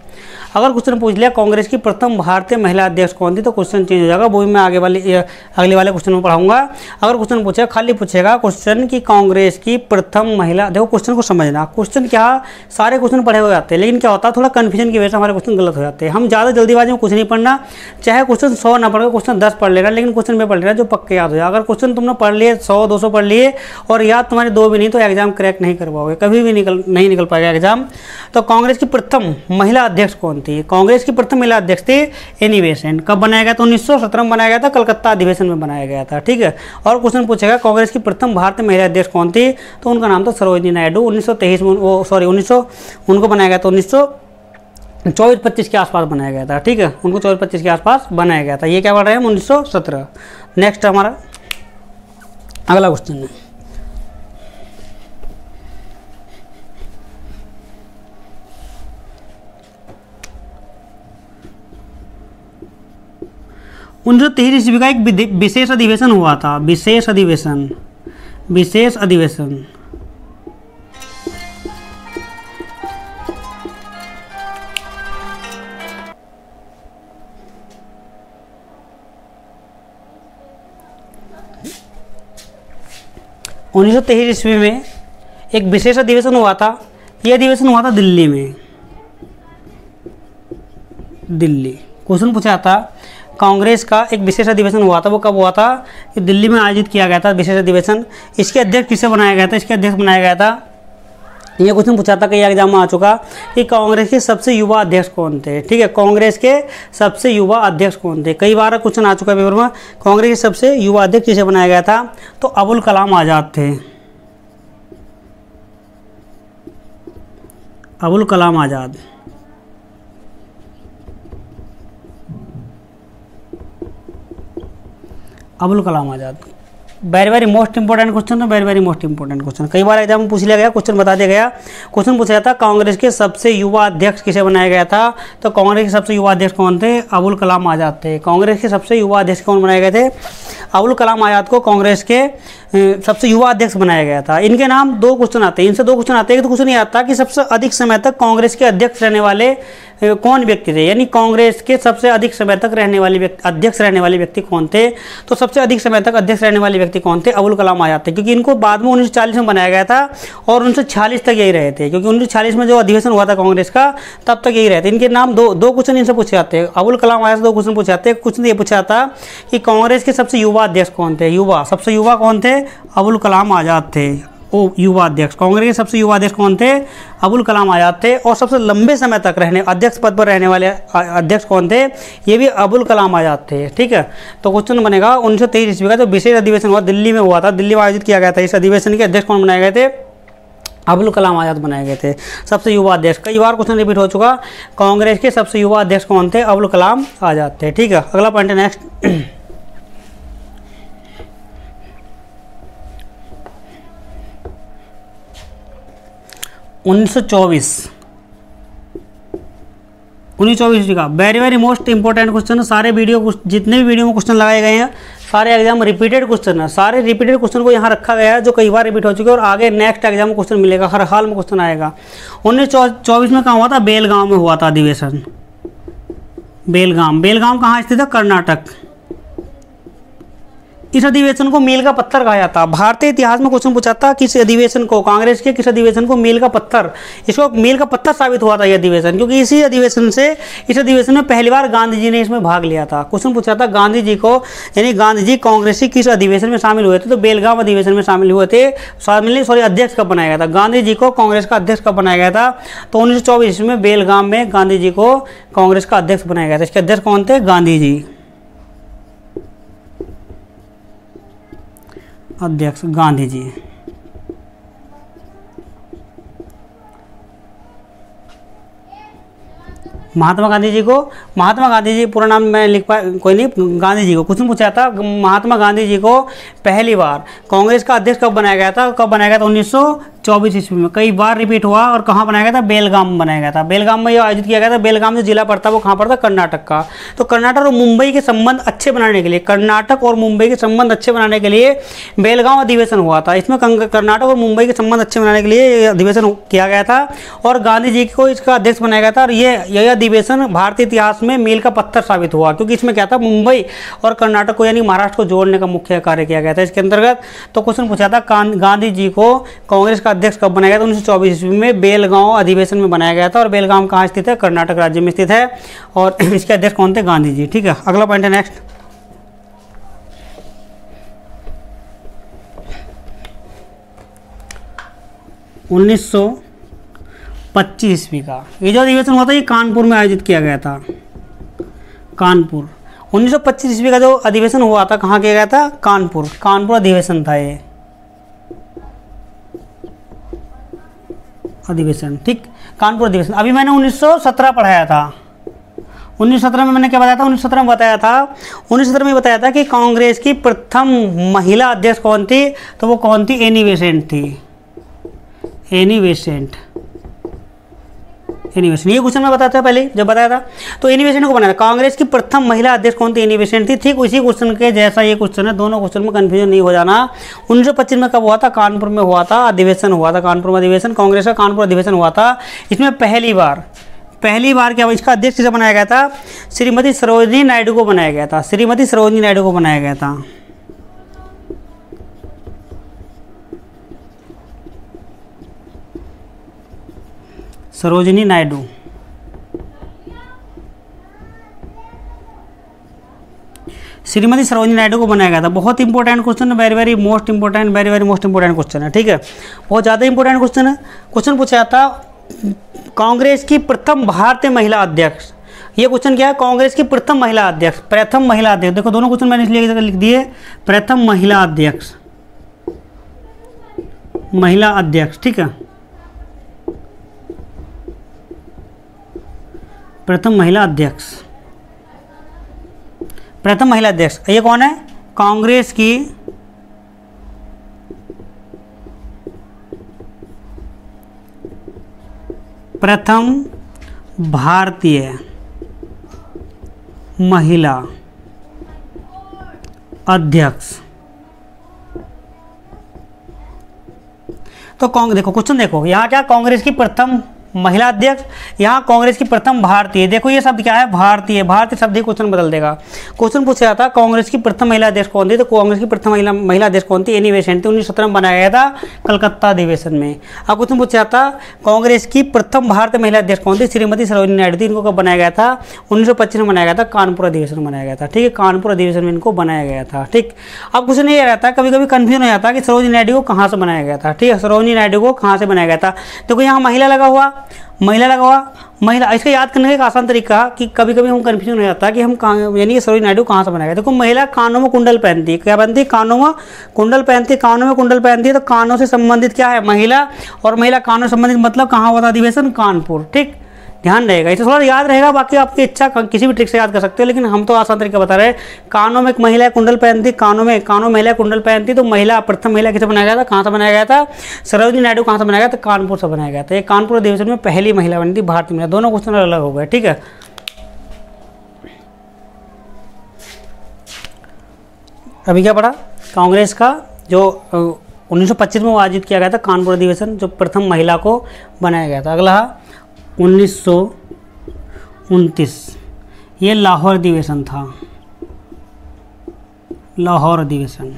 [SPEAKER 1] अगर क्वेश्चन पूछ लिया कांग्रेस की प्रथम भारतीय महिला अध्यक्ष कौन थी तो क्वेश्चन चेंज हो जाएगा। वो भी मैं अगले वाले क्वेश्चन में पढ़ाऊंगा। अगर क्वेश्चन पूछेगा, खाली पूछेगा क्वेश्चन की कांग्रेस की प्रथम महिला, देखो क्वेश्चन को समझना, क्वेश्चन क्या सारे क्वेश्चन पढ़े हो जाते हैं, लेकिन क्या होता है थोड़ा कन्फ्यूजन की वजह से हमारे क्वेश्चन गलत हो जाते हैं। हम ज़्यादा जल्दीबाजी में कुछ नहीं पढ़ना, चाहे क्वेश्चन 100 ना पढ़ो, क्वेश्चन 10 पढ़ लेना, लेकिन क्वेश्चन में पढ़ लेना जो पक्के याद हो जाए। अगर क्वेश्चन तुमने पढ़ लिए 100-200 पढ़ लिए और याद तुम्हारे 2 भी नहीं तो एग्जाम क्रैक नहीं कर पाओगे, कभी भी नहीं निकल पाएगा एग्जाम। तो कांग्रेस की प्रथम महिला अध्यक्ष कौन थी? कांग्रेस की प्रथम महिला अध्यक्ष थी एनी बेसेंट। कब बनाया गया था? 1917 में बनाया गया था, कलकत्ता अधिवेशन में बनाया गया था। ठीक है, और क्वेश्चन पूछेगा कांग्रेस की प्रथम भारतीय महिला अध्यक्ष कौन थी तो उनका नाम था सरोजिनी नायडू। 1923 में उनको बनाया गया था 1924-25 के आसपास बनाया गया था। ठीक है, उनको 24-25 के आसपास बनाया गया था। ये क्या पढ़ रहे हैं हम? 1917। नेक्स्ट हमारा अगला क्वेश्चन है, उन्नीस 1923 ईस्वी का एक विशेष अधिवेशन हुआ था। विशेष अधिवेशन 1923 ईस्वी में एक विशेष अधिवेशन हुआ था। यह अधिवेशन हुआ था दिल्ली में। दिल्ली, क्वेश्चन पूछा जाता कांग्रेस का एक विशेष अधिवेशन हुआ था, वो कब हुआ था? ये दिल्ली में आयोजित किया गया था विशेष अधिवेशन। इसके अध्यक्ष किसे बनाया गया था? इसके अध्यक्ष बनाया गया था, ये क्वेश्चन पूछा था, कई एग्जाम में आ चुका कि कांग्रेस के सबसे युवा अध्यक्ष कौन थे। ठीक है, कांग्रेस के सबसे युवा अध्यक्ष कौन थे, कई बार क्वेश्चन आ चुका है पेपर में। कांग्रेस के सबसे युवा अध्यक्ष किसे बनाया गया था? तो अबुल कलाम आज़ाद थे, Abul Kalam Azad. Abul Kalam Azad very most important question है, वेरी मोस्ट इंपॉर्टेंट क्वेश्चन। कई बार एग्जाम में पूछ लिया गया, क्वेश्चन बता दिया गया। क्वेश्चन पूछा था कांग्रेस के सबसे युवा अध्यक्ष किसे बनाया गया था? तो कांग्रेस के सबसे युवा अध्यक्ष कौन थे? अबुल कलाम आज़ाद थे। कांग्रेस के सबसे युवा अध्यक्ष कौन बनाए गए थे? अबुल कलाम आज़ाद को कांग्रेस के सबसे युवा अध्यक्ष बनाया गया था। इनके नाम 2 क्वेश्चन आते हैं, इनसे 2 क्वेश्चन आते हैं। तो क्वेश्चन ये आता कि सबसे अधिक समय तक कांग्रेस के अध्यक्ष रहने वाले कौन व्यक्ति थे, यानी कांग्रेस के सबसे अधिक समय तक अध्यक्ष रहने वाले व्यक्ति कौन थे? तो सबसे अधिक समय तक अध्यक्ष रहने वाले व्यक्ति कौन थे? अबुल कलाम आज़ाद थे, क्योंकि इनको बाद में 1940 में बनाया गया था और 1946 तक यही रहे थे, क्योंकि 1940 में जो अधिवेशन हुआ था कांग्रेस का तब तक यही रहे थे। इनके नाम 2 क्वेश्चन इनसे पूछे जाते हैं। अबुल कलाम आज़ाद से 2 क्वेश्चन पूछे जाते हैं। क्वेश्चन ये पूछा था कि कांग्रेस के सबसे युवा अध्यक्ष कौन थे? सबसे युवा कौन थे? अबुल कलाम आज़ाद थे। युवा अध्यक्ष, कांग्रेस के सबसे युवा अध्यक्ष कौन थे? अबुल कलाम आज़ाद थे। और सबसे लंबे समय तक अध्यक्ष पद पर रहने वाले अध्यक्ष कौन थे? ये भी अबुल कलाम आज़ाद थे। ठीक है, तो क्वेश्चन बनेगा 1923 ईस्वी का जो विशेष अधिवेशन हुआ दिल्ली में हुआ था, दिल्ली में आयोजित किया गया था, इस अधिवेशन के अध्यक्ष कौन बनाए गए थे? अबुल कलाम आज़ाद बनाए गए थे सबसे युवा अध्यक्ष। कई बार क्वेश्चन रिपीट हो चुका, कांग्रेस के सबसे युवा अध्यक्ष कौन थे? अबुल कलाम आज़ाद थे। ठीक है, अगला पॉइंट है नेक्स्ट। 1924 का वेरी मोस्ट इंपॉर्टेंट क्वेश्चन है। सारे वीडियो, जितने भी वीडियो में क्वेश्चन लगाए गए हैं, सारे एग्जाम रिपीटेड क्वेश्चन है। सारे रिपीटेड क्वेश्चन को यहाँ रखा गया है, जो कई बार रिपीट हो चुके हैं और आगे नेक्स्ट एग्जाम में क्वेश्चन मिलेगा, हर हाल में क्वेश्चन आएगा। 1924 में कहाँ हुआ था? बेलगाम में हुआ था अधिवेशन। बेलगाम कहाँ स्थित है? कर्नाटक। इस अधिवेशन को मील का पत्थर कहा जाता है। भारतीय इतिहास में क्वेश्चन पूछा था किस अधिवेशन को, कांग्रेस के किस अधिवेशन को मील का पत्थर, इसको मील का पत्थर साबित हुआ था ये अधिवेशन, क्योंकि इस अधिवेशन में पहली बार गांधी जी ने इसमें भाग लिया था। क्वेश्चन पूछा था गांधी जी को, यानी गांधी जी कांग्रेस के किस अधिवेशन में शामिल हुए थे? तो बेलगाम अधिवेशन में शामिल हुए थे। अध्यक्ष कब बनाया गया था? गांधी जी को कांग्रेस का अध्यक्ष कब बनाया गया था? तो 1924 में बेलगाम में गांधी जी को कांग्रेस का अध्यक्ष बनाया गया था। इसके अध्यक्ष कौन थे? गांधी जी। अध्यक्ष गांधी जी। महात्मा गांधी जी पूरा नाम मैं लिख पा कोई नहीं, गांधी जी को क्वेश्चन पूछा था, महात्मा गांधी जी को पहली बार कांग्रेस का अध्यक्ष कब बनाया गया था? 1924 ईस्वी में। कई बार रिपीट हुआ और कहाँ बनाया गया था? बेलगाम में बनाया गया था। बेलगाम में यह आयोजित किया गया था। बेलगाम जो जिला पड़ता है वो कहाँ पड़ता? कर्नाटक का। तो कर्नाटक और मुंबई के संबंध अच्छे बनाने के लिए बेलगाम अधिवेशन हुआ था। इसमें कर्नाटक और मुंबई के संबंध अच्छे बनाने के लिए अधिवेशन किया गया था और गांधी जी को इसका अध्यक्ष बनाया गया था। और यह अधिवेशन भारतीय इतिहास में मील का पत्थर साबित हुआ, क्योंकि इसमें क्या था? मुंबई और कर्नाटक को यानी महाराष्ट्र को जोड़ने का मुख्य कार्य किया गया था इसके अंतर्गत। तो क्वेश्चन पूछा था गांधी जी को कांग्रेस का अध्यक्ष कब बनाया गया था? 1924 ईस्वी में बेलगांव अधिवेशन में बनाया गया था। और बेलगाम कहाँ स्थित है? कर्नाटक राज्य में स्थित है। और इसके अध्यक्ष कौन थे? गांधी जी। ठीक है, अगला पॉइंट है नेक्स्ट। 1925 ईस्वी का ये जो अधिवेशन हुआ था ये कानपुर में आयोजित किया गया था। कानपुर 1925 ईस्वी का जो अधिवेशन हुआ था कहाँ किया गया था? कानपुर अधिवेशन था ये अधिवेशन। ठीक, कानपुर अधिवेशन। अभी मैंने 1917 पढ़ाया था। 1917 में मैंने क्या बताया था? 1917 में बताया था कि कांग्रेस की प्रथम महिला अध्यक्ष कौन थी? तो वो कौन थी? एनी बेसेंट थी। एनी बेसेंट ये क्वेश्चन में बताया था पहले जब बताया था। तो एनी बेसेंट को बनाया था। कांग्रेस की प्रथम महिला अध्यक्ष कौन थी? एनी बेसेंट थी। ठीक उसी क्वेश्चन के जैसा ये क्वेश्चन है, दोनों क्वेश्चन में कंफ्यूजन नहीं हो जाना। 1925 में कब हुआ था? कानपुर में हुआ था, अधिवेशन हुआ था। कानपुर में अधिवेशन, कांग्रेस का कानपुर अधिवेशन हुआ था। इसमें पहली बार क्या इसका अध्यक्ष किसे बनाया गया था? श्रीमती सरोजिनी नायडू को बनाया गया था। सरोजिनी नायडू को बनाया गया था। सरोजिनी नायडू। श्रीमती सरोजिनी नायडू को बनाया गया था। बहुत इंपॉर्टेंट क्वेश्चन है, very very most important, very very most important question है, ठीक है, बहुत ज़्यादा इंपॉर्टेंट क्वेश्चन है। क्वेश्चन पूछा था कांग्रेस की प्रथम भारतीय महिला अध्यक्ष। ये क्वेश्चन क्या है? कांग्रेस की प्रथम महिला अध्यक्ष, प्रथम महिला अध्यक्ष। देखो दोनों क्वेश्चन मैंने इसलिए लिख दिए, प्रथम महिला अध्यक्ष, महिला अध्यक्ष, ठीक है, प्रथम महिला अध्यक्ष, प्रथम महिला अध्यक्ष। ये कौन है? कांग्रेस की प्रथम भारतीय महिला अध्यक्ष। तो देखो क्वेश्चन देखो, यहाँ क्या कांग्रेस की प्रथम महिला अध्यक्ष, यहाँ कांग्रेस की प्रथम भारतीय। देखो ये शब्द क्या है? भारतीय। भारतीय शब्द ही क्वेश्चन बदल देगा। क्वेश्चन पूछा था कांग्रेस की प्रथम महिला अध्यक्ष कौन थी, तो कांग्रेस की प्रथम महिला अध्यक्ष कौन थी? एनी बेसेंट थी। 1917 में बनाया गया था कलकत्ता अधिवेशन में। अब क्वेश्चन पूछा था कांग्रेस की प्रथम भारतीय महिला अध्यक्ष कौन थी? श्रीमती सरोजिनी नायडू थी। इनको कब बनाया गया था? 1925 में बनाया गया था, कानपुर अधिवेशन में बनाया गया था, ठीक है, कानपुर अधिवेशन में इनको बनाया गया था, ठीक। अब क्वेश्चन ये रहता है, कभी कभी कंफ्यूजन हो जाता है कि सरोजिनी नायडू को कहाँ से बनाया गया था, ठीक है, सरोजिनी नायडू को कहाँ से बनाया गया था। देखो यहाँ महिला लगा हुआ, महिला लगा हुआ, महिला। इसका याद करने का एक आसान तरीका कि कभी कभी हम कंफ्यूजन हो जाता है कि हम कहाँ, यानी सरोजिनी नायडू कहाँ से बनाया गया। देखो महिला कानों में कुंडल पहनती है, क्या पहनती है? कानों में कुंडल पहनती है, कानों में कुंडल पहनती है, तो कानों से संबंधित क्या है? महिला। और महिला कानों से संबंधित मतलब कहाँ हुआ था अधिवेशन? कानपुर, ठीक, ध्यान रहेगा, इसे थोड़ा याद रहेगा। बाकी आपकी इच्छा, किसी भी ट्रिक से याद कर सकते हो, लेकिन हम तो आसान तरीका बता रहे हैं। कानों में एक महिला कुंडल पहनती, कानों महिला कुंडल पहनती, तो महिला, प्रथम महिला किसे बनाया गया था? कहाँ से बनाया गया था? सरोजिनी नायडू। कहाँ से बनाया गया था? कानपुर से बनाया गया था। ये कानपुर अधिवेशन में पहली महिला बनी थी, भारतीय महिला। दोनों क्वेश्चन अलग हो गए, ठीक है। अभी क्या पढ़ा? कांग्रेस का जो 1925 में आयोजित किया गया था कानपुर अधिवेशन, जो प्रथम महिला को बनाया गया था। अगला 1929, ये लाहौर अधिवेशन था, लाहौर अधिवेशन।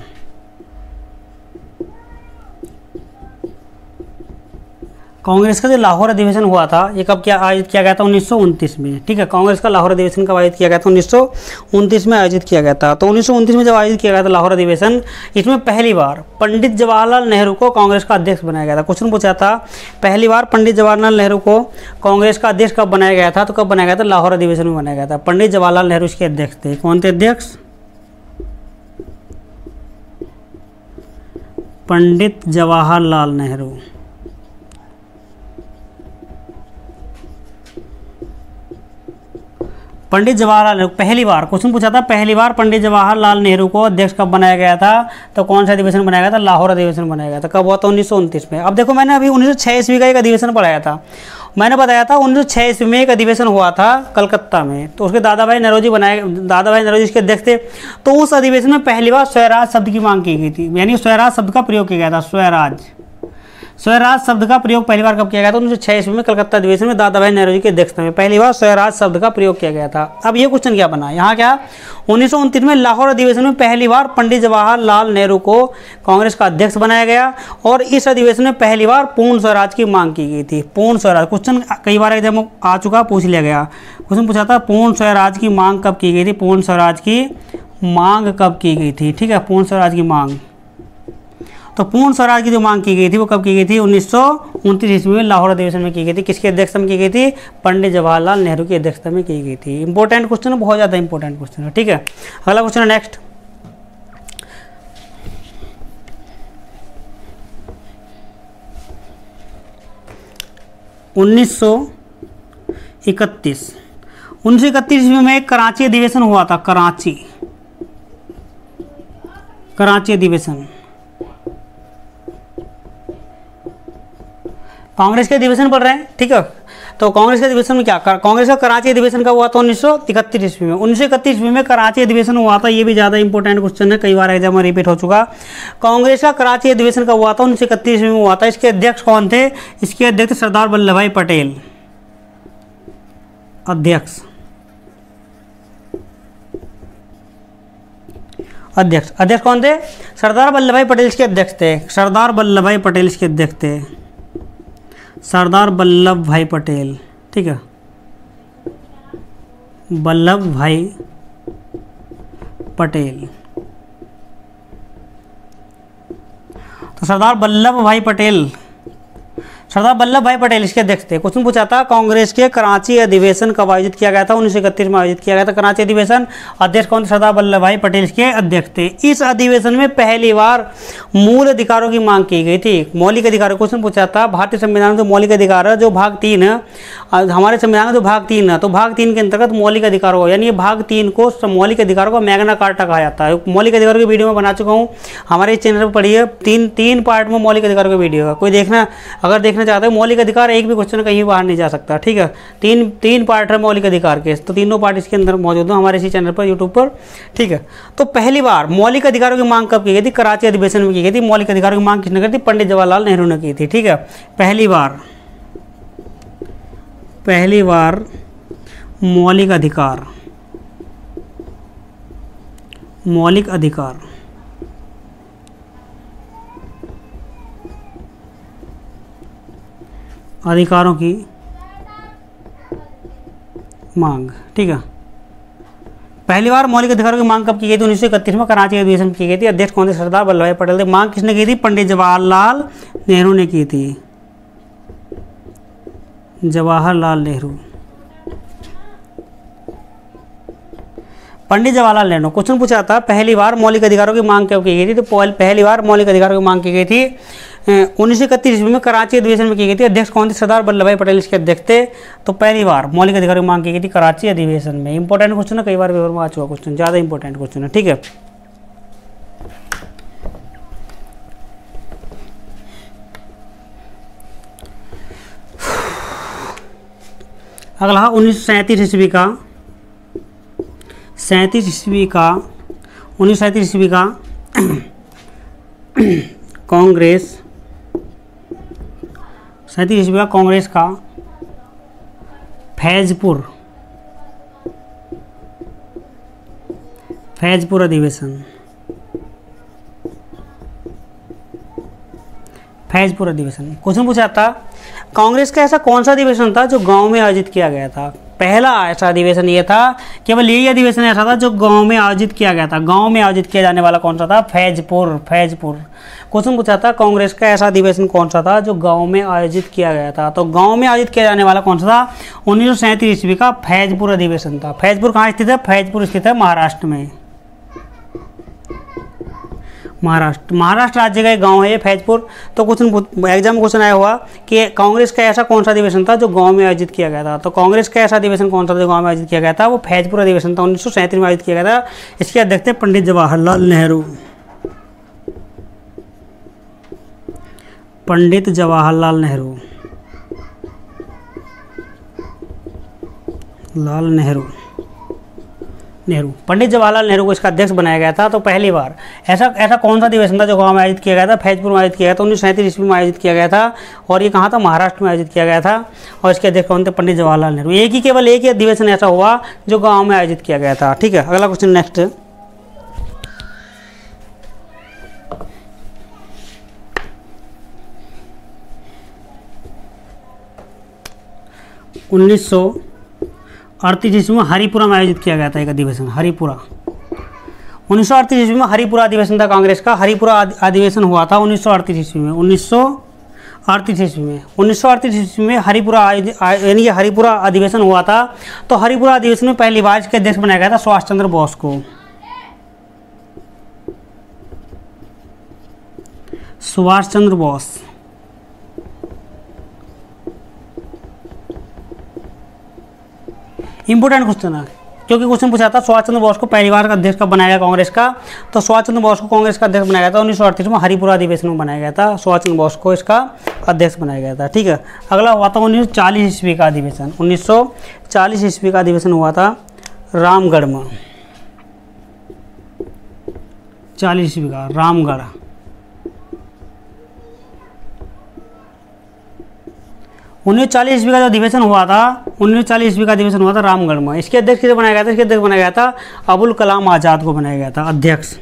[SPEAKER 1] कांग्रेस का जो लाहौर अधिवेशन हुआ था, ये कब क्या आयोजित किया गया था? 1929 में, ठीक है। कांग्रेस का लाहौर अधिवेशन कब आयोजित किया गया था? 1929 में आयोजित किया गया था। तो 1929 में जब आयोजित किया गया था लाहौर अधिवेशन, इसमें पहली बार पंडित जवाहरलाल नेहरू को कांग्रेस का अध्यक्ष बनाया गया था। क्वेश्चन पूछा था पहली बार पंडित जवाहरलाल नेहरू को कांग्रेस का अध्यक्ष कब बनाया गया था? तो कब बनाया गया था? लाहौर अधिवेशन में बनाया गया था। पंडित जवाहरलाल नेहरू इसके अध्यक्ष थे। कौन थे अध्यक्ष? पंडित जवाहरलाल नेहरू। पंडित जवाहरलाल नेहरू पहली बार, क्वेश्चन पूछा था पहली बार पंडित जवाहरलाल नेहरू को अध्यक्ष कब बनाया गया था? तो कौन सा अधिवेशन बनाया गया था? लाहौर अधिवेशन बनाया गया था। कब हुआ था? 1929 में। अब देखो मैंने अभी 1906 ईस्वी का एक अधिवेशन पढ़ाया था, मैंने बताया था 1906 ईस्वी में एक अधिवेशन हुआ था कलकत्ता में, तो उसके दादाभाई नौरोजी इसके अध्यक्ष थे। तो उस अधिवेशन में पहली बार स्वराज शब्द की मांग की गई थी, यानी स्वराज शब्द का प्रयोग किया गया था। स्वराज शब्द का प्रयोग पहली बार कब किया गया था? 1906 ईस्वी में कलकत्ता अधिवेशन में दादाभाई नौरोजी की अध्यक्षता में पहली बार स्वराज शब्द का प्रयोग किया गया था। अब ये क्वेश्चन क्या बना यहाँ, क्या 1929 में लाहौर अधिवेशन में पहली बार पंडित जवाहरलाल नेहरू को कांग्रेस का अध्यक्ष बनाया गया, और इस अधिवेशन में पहली बार पूर्ण स्वराज की मांग की गई थी। पूर्ण स्वराज क्वेश्चन कई बार एग्जाम आ चुका, पूछ लिया गया। क्वेश्चन पूछा था पूर्ण स्वराज की मांग कब की गई थी? पूर्ण स्वराज की मांग कब की गई थी, ठीक है, पूर्ण स्वराज की मांग। तो पूर्ण स्वराज की जो मांग की गई थी वो कब की गई थी? 1929 ईस्वी में लाहौर अधिवेशन में की गई थी। किसकी अध्यक्षता में की गई थी? पंडित जवाहरलाल नेहरू की अध्यक्षता में की गई थी। इंपॉर्टेंट क्वेश्चन है, बहुत ज़्यादा इंपॉर्टेंट क्वेश्चन है, ठीक है। अगला क्वेश्चन है नेक्स्ट, उन्नीस सौ इकतीस ईस्वी में एक कराची अधिवेशन हुआ था। कराची अधिवेशन कांग्रेस के अधिवेशन पढ़ रहे हैं, ठीक है। तो कांग्रेस के अधिवेशन में क्या, कांग्रेस का कराची अधिवेशन का हुआ था 1931 ईस्वी में। 1931 ईस्वी में कराची अधिवेशन हुआ था, ये भी ज़्यादा इंपॉर्टेंट क्वेश्चन है, कई बार एग्जाम में रिपीट हो चुका। कांग्रेस का कराची अधिवेशन का हुआ था 1931 ईस्वी में हुआ था। इसके अध्यक्ष कौन थे? इसके अध्यक्ष सरदार वल्लभ भाई पटेल। अध्यक्ष कौन थे? सरदार वल्लभ भाई पटेल इसके अध्यक्ष थे। सरदार वल्लभ भाई पटेल इसके अध्यक्ष थे। सरदार वल्लभ भाई पटेल, ठीक है, वल्लभ भाई पटेल। तो सरदार वल्लभ भाई पटेल, सरदार वल्लभ भाई पटेल इसके अध्यक्ष थे। क्वेश्चन पूछा था कांग्रेस के कराची अधिवेशन कब आयोजित किया गया था? 1931 में आयोजित किया गया था कराची अधिवेशन। अध्यक्ष कौन थे? सरदार वल्लभ भाई पटेल इसके अध्यक्ष थे। इस अधिवेशन में पहली बार मूल अधिकारों की मांग की गई थी। मौलिक अधिकारों, क्वेश्चन पूछा था भारतीय संविधान में जो मौलिक अधिकार है, जो भाग 3 है, हमारे संविधान में जो भाग 3 है, तो भाग 3 के अंतर्गत मौलिक अधिकारों, यानी भाग 3 को मौलिक अधिकारों को मैग्ना कार्टा कहा जाता है। मौलिक अधिकारों की वीडियो में बना चुका हूँ, हमारे चैनल पर पढ़िए। तीन पार्ट में मौलिक अधिकारों की वीडियो है, कोई देखना अगर देखना चाहते हो। मौलिक अधिकार एक भी क्वेश्चन कहीं बाहर नहीं जा सकता, ठीक है। तीन पार्ट है मौलिक अधिकार के, तो तीनों पार्ट इसके अंदर मौजूद है हमारे इसी चैनल पर, यूट्यूब पर, ठीक है। तो पहली बार मौलिक अधिकारों की मांग कब की गई थी? कराची अधिवेशन में की गई थी। मौलिक अधिकारों की मांग किसने की थी? पंडित जवाहरलाल नेहरू ने की थी, ठीक है। पहली बार मौलिक अधिकार अधिकारों की मांग, ठीक है। पहली बार मौलिक अधिकारों की मांग कब की गई थी? 1931 में कराची अधिवेशन में की गई थी। अध्यक्ष कौन थे? सरदार वल्लभ भाई पटेल थे। मांग किसने की थी? पंडित जवाहरलाल नेहरू ने की थी। जवाहरलाल नेहरू, पंडित जवाहरलाल नेहरू। क्वेश्चन पूछा था पहली बार मौलिक अधिकारों की मांग कब की गई थी? तो पहली बार मौलिक अधिकारों की मांग की गई थी 1931 ईस्वी में कराची अधिवेशन में की गई थी। अध्यक्ष कौन थे? सरदार वल्लभ भाई पटेल इसके अध्यक्ष थे। तो पहली बार मौलिक अधिकारों की मांग की गई थी कराची अधिवेशन में। इंपॉर्टेंट क्वेश्चन है, कई बार पेपर में आ चुका क्वेश्चन, ज़्यादा इंपॉर्टेंट क्वेश्चन है, ठीक है। अगला 1937 ईस्वी का 1937 ईस्वी का कांग्रेस, 37 ईस्वी का कांग्रेस का फैजपुर अधिवेशन, क्वेश्चन पूछा था कांग्रेस का ऐसा कौन सा अधिवेशन था जो गांव में आयोजित किया गया था? पहला ऐसा अधिवेशन ये था, केवल यही अधिवेशन ऐसा था जो गांव में आयोजित किया गया था। गांव में आयोजित किया जाने वाला कौन सा था? फैजपुर। क्वेश्चन पूछा था कांग्रेस का ऐसा अधिवेशन कौन सा था जो गांव में आयोजित किया गया था? तो गांव में आयोजित किया जाने वाला कौन सा था? 1937 ईस्वी का फैजपुर अधिवेशन था। फैजपुर कहाँ स्थित है? फैजपुर स्थित है महाराष्ट्र में। महाराष्ट्र राज्य का एक गांव है ये फैजपुर। तो क्वेश्चन एग्जाम में क्वेश्चन आया हुआ कि कांग्रेस का ऐसा कौन सा अधिवेशन था जो गांव में आयोजित किया गया था? तो कांग्रेस का ऐसा अधिवेशन कौन सा था जो गांव में आयोजित किया गया था? वो फैजपुर अधिवेशन था, 1937 में आयोजित किया गया था। इसके अध्यक्ष थे पंडित जवाहरलाल नेहरू। पंडित जवाहरलाल नेहरू, पंडित जवाहरलाल नेहरू को इसका अध्यक्ष बनाया गया था। तो पहली बार ऐसा कौन सा अधिवेशन था जो गांव में आयोजित किया गया था? फैजपुर में आयोजित किया गया था, 1937 ईस्वी में आयोजित किया गया था। और ये कहाँ था? महाराष्ट्र में आयोजित किया गया था। और इसके अध्यक्ष कौन थे? पंडित जवाहरलाल नेहरू। केवल एक ही अधिवेशन ऐसा हुआ जो गाँव में आयोजित किया गया था, ठीक है। अगला क्वेश्चन नेक्स्ट, 1938 ईस्वी में हरिपुरा में आयोजित किया गया था एक अधिवेशन, हरिपुरा। 1938 ईस्वी में हरिपुरा अधिवेशन था कांग्रेस का। हरिपुरा अधिवेशन हुआ था 1938 ईस्वी में। 1938 ईस्वी में हरिपुरा यानी कि हरिपुरा अधिवेशन हुआ था। तो हरिपुरा अधिवेशन में पहली बार इसके अध्यक्ष बनाया गया था सुभाष चंद्र बोस को। सुभाष चंद्र बोस, इंपोर्टेंट क्वेश्चन है क्योंकि क्वेश्चन पूछा था सुभाष चंद्र बोस को पहली बार अध्यक्ष कब बनाया गया कांग्रेस का? तो सुभाष चंद्र बोस को कांग्रेस का अध्यक्ष बनाया गया था 1938 में हरिपुरा अधिवेशन में बनाया गया था। सुभाष चंद्र बोस को इसका अध्यक्ष बनाया गया था, ठीक है। अगला हुआ था 1940 ईस्वी का अधिवेशन। 1940 ईस्वी का अधिवेशन हुआ था रामगढ़ में। 40 ईस्वी का रामगढ़, 1940 ईस्वी का जो अधिवेशन हुआ था 1940 ईस्वी का अधिवेशन हुआ था रामगढ़ में। इसके अध्यक्ष किसे बनाया गया था? इसके अध्यक्ष बनाया गया था अबुल कलाम आज़ाद को बनाया गया था अध्यक्ष।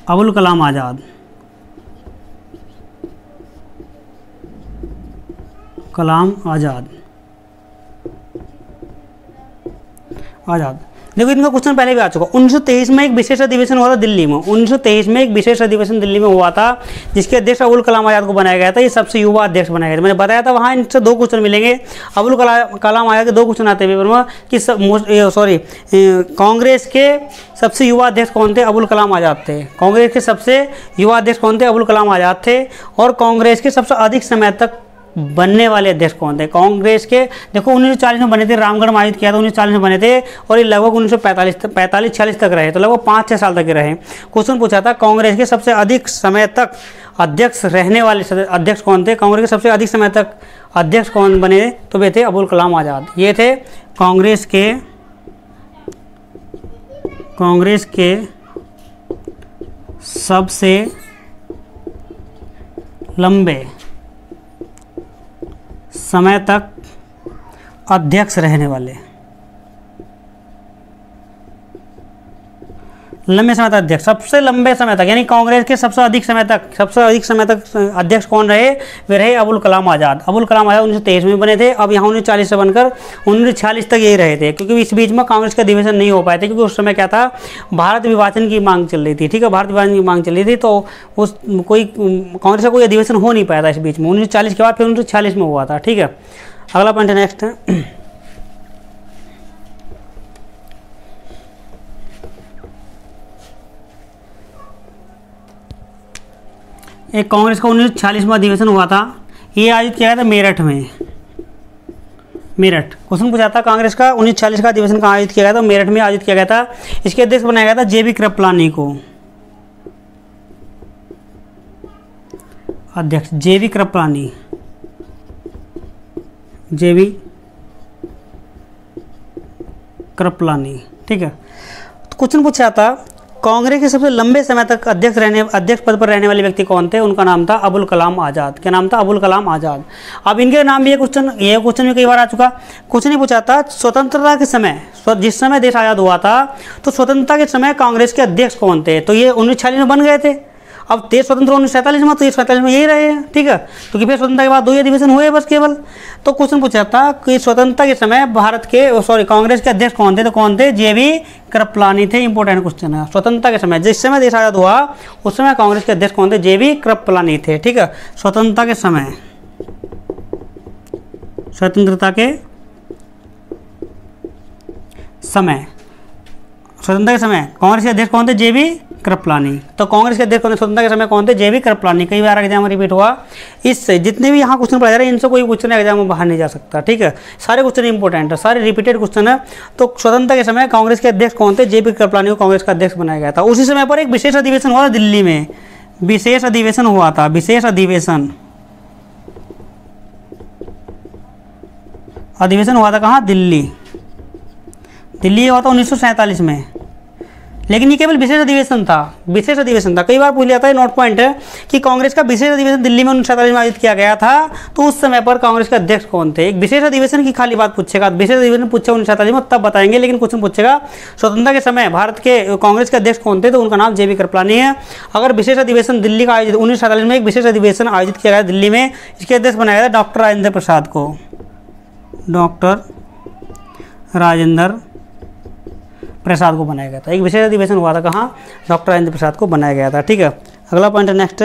[SPEAKER 1] अबुल कलाम आज़ाद, आज़ाद। देखो इनका क्वेश्चन पहले भी आ चुका। 1923 में एक विशेष अधिवेशन हुआ था दिल्ली में। 1923 में एक विशेष अधिवेशन दिल्ली में हुआ था जिसके अध्यक्ष अबुल कलाम आज़ाद को बनाया गया था। ये सबसे युवा अध्यक्ष बनाया गया था। मैंने बताया था वहाँ इनसे 2 क्वेश्चन मिलेंगे। अबुल कलाम आज़ाद के 2 क्वेश्चन आते हैं पेपर में कि कांग्रेस के सबसे युवा अध्यक्ष कौन थे? अबुल कलाम आज़ाद थे। कांग्रेस के सबसे युवा अध्यक्ष कौन थे? अबुल कलाम आज़ाद थे। और कांग्रेस के सबसे अधिक समय तक बनने वाले अध्यक्ष कौन थे? कांग्रेस के देखो 1940 में बने थे, रामगढ़ में आयोजित किया था, 1940 में बने थे और ये लगभग 1945-46 तक रहे, तो लगभग 5-6 साल तक रहे। क्वेश्चन पूछा था कांग्रेस के सबसे अधिक समय तक अध्यक्ष रहने वाले अध्यक्ष कौन थे? कांग्रेस के सबसे अधिक समय तक अध्यक्ष कौन बने? तो वे थे अबुल कलाम आज़ाद। ये थे कांग्रेस के सबसे लंबे समय तक अध्यक्ष रहने वाले, लंबे समय तक अध्यक्ष, सबसे लंबे समय तक, यानी कांग्रेस के सबसे अधिक समय तक अध्यक्ष कौन रहे? वे रहे अबुल कलाम आज़ाद। अबुल कलाम आज़ाद 1923 में बने थे। अब यहाँ 1940 से बनकर 1946 तक यही रहे थे, क्योंकि इस बीच में कांग्रेस का अधिवेशन नहीं हो पाए थे, क्योंकि उस समय क्या था, भारत विभाजन की मांग चल रही थी। ठीक है, भारत विभाजन की मांग चल रही थी, तो उस कांग्रेस का कोई अधिवेशन हो नहीं पाया था इस बीच में। 1940 के बाद फिर 1946 में हुआ था। ठीक है, अगला पॉइंट है नेक्स्ट है एक कांग्रेस का 1946 में अधिवेशन हुआ था। ये आयोजित किया गया था मेरठ में। मेरठ क्वेश्चन पूछा था कांग्रेस का 1946 का अधिवेशन कहाँ आयोजित किया गया था? मेरठ में आयोजित किया गया था। इसके अध्यक्ष बनाया गया था जेबी कृपलानी को। अध्यक्ष जेबी कृपलानी, जेबी कृपलानी। ठीक है, तो क्वेश्चन पूछा था कांग्रेस के सबसे लंबे समय तक अध्यक्ष पद पर रहने वाले व्यक्ति कौन थे? उनका नाम था अबुल कलाम आज़ाद। क्या नाम था? अबुल कलाम आज़ाद। अब इनके नाम भी ये क्वेश्चन भी कई बार आ चुका। क्वेश्चन ये पूछा था स्वतंत्रता के समय, जिस समय देश आज़ाद हुआ था, तो स्वतंत्रता के समय कांग्रेस के अध्यक्ष कौन थे? तो ये 1946 में बन गए थे। अब देश स्वतंत्र 1947 में, तो ये 47 में यही रहे हैं। ठीक है, क्योंकि फिर स्वतंत्रता के बाद 2 ही अधिवेशन हुए बस केवल। तो क्वेश्चन पूछा था कि स्वतंत्रता के समय कांग्रेस के अध्यक्ष कौन थे? तो कौन थे? जेबी कृपलानी थे। इंपॉर्टेंट क्वेश्चन है। स्वतंत्रता के समय, जिस समय देश आज़ाद हुआ उस समय कांग्रेस के अध्यक्ष कौन थे? जेबी कृपलानी थे। ठीक है, स्वतंत्रता के समय स्वतंत्रता के समय कांग्रेस के अध्यक्ष कौन थे? जेबी कृपलानी। तो कांग्रेस के अध्यक्ष स्वतंत्रता के समय कौन थे? जेबी कृपलानी। कई बार एग्जाम में रिपीट हुआ। इससे जितने भी यहाँ क्वेश्चन पढ़ा जा रहे हैं, इनसे कोई क्वेश्चन एग्जाम में बाहर नहीं जा सकता। ठीक है, सारे क्वेश्चन इंपॉर्टेंट है, सारे रिपीटेड क्वेश्चन है। तो स्वतंत्रता के समय कांग्रेस के अध्यक्ष कौन थे? जेबी कृपलानी को कांग्रेस का अध्यक्ष बनाया गया था। उसी समय पर एक विशेष अधिवेशन हुआ था दिल्ली में। विशेष अधिवेशन हुआ था। विशेष अधिवेशन हुआ था कहाँ? दिल्ली हुआ था 1947 में। लेकिन ये केवल विशेष अधिवेशन था। कई बार पूछ लिया था, ये नोट पॉइंट है कि कांग्रेस का विशेष अधिवेशन दिल्ली में 1947 में आयोजित किया गया था। तो उस समय पर कांग्रेस के अध्यक्ष कौन थे? एक विशेष अधिवेशन की खाली बात पूछेगा, विशेष अधिवेशन पूछेगा 1947 में, तब बताएंगे। लेकिन क्वेश्चन पूछेगा स्वतंत्रता के समय भारत के कांग्रेस के अध्यक्ष कौन थे? तो उनका नाम जेबी कृपलानी है। अगर विशेष अधिवेशन दिल्ली का आयोजित 1947 में एक विशेष अधिवेशन आयोजित किया गया दिल्ली में, इसके अध्यक्ष बनाया गया डॉक्टर राजेंद्र प्रसाद को। डॉक्टर राजेंद्र प्रसाद को बनाया गया था। एक विशेष अधिवेशन हुआ था कहाँ? डॉक्टर राजेंद्र प्रसाद को बनाया गया था। ठीक है, अगला पॉइंट है नेक्स्ट।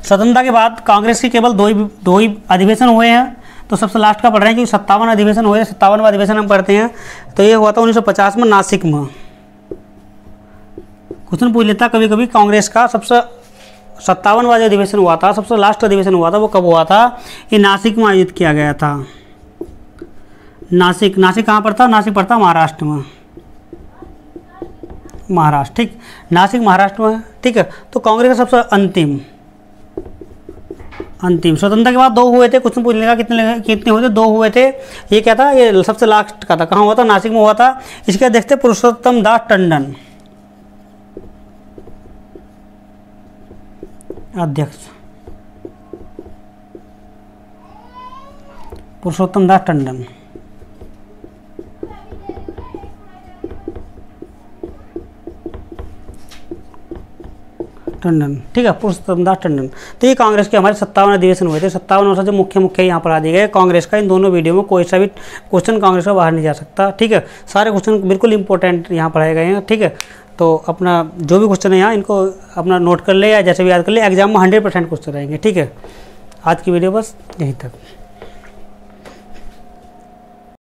[SPEAKER 1] स्वतंत्रता के बाद कांग्रेस के केवल दो ही अधिवेशन हुए हैं। तो सबसे लास्ट का पढ़ रहे हैं क्योंकि 57 अधिवेशन हुए। 57वां अधिवेशन हम पढ़ते हैं, तो ये हुआ था 1950 में नासिक में। क्वेश्चन पूछ लेता कभी कभी कांग्रेस का सबसे 57वां अधिवेशन हुआ था, सबसे लास्ट अधिवेशन हुआ था, वो कब हुआ था? ये नासिक में आयोजित किया गया था। नासिक कहाँ पर था? नासिक पड़ता महाराष्ट्र में। महाराष्ट्र, ठीक, नासिक महाराष्ट्र में। ठीक है, तो कांग्रेस का सबसे अंतिम स्वतंत्रता के बाद 2 हुए थे। क्वेश्चन पूछने का कितने हुए थे? 2 हुए थे। ये क्या था? ये सबसे लास्ट का था। कहाँ हुआ था? नासिक में हुआ था। इसके अध्यक्ष थे पुरुषोत्तम दास टंडन। अध्यक्ष पुरुषोत्तम दास टंडन। टंडन, ठीक है, पुरुषोत्तम दास टंडन। तो ये कांग्रेस के हमारे 57 अधिवेशन हुए थे। 57 वर्षों से मुख्य यहाँ पर आ दिए गए कांग्रेस का। इन दोनों वीडियो में कोई सा भी क्वेश्चन कांग्रेस का बाहर नहीं जा सकता, ठीक है। सारे क्वेश्चन बिल्कुल इंपॉर्टेंट यहाँ पढ़ाए गए हैं, ठीक है। तो अपना जो भी क्वेश्चन है यहाँ इनको अपना नोट कर ले या जैसे भी याद कर ले, एग्जाम में 100% क्वेश्चन रहेंगे, ठीक है। आज की वीडियो बस यहीं तक।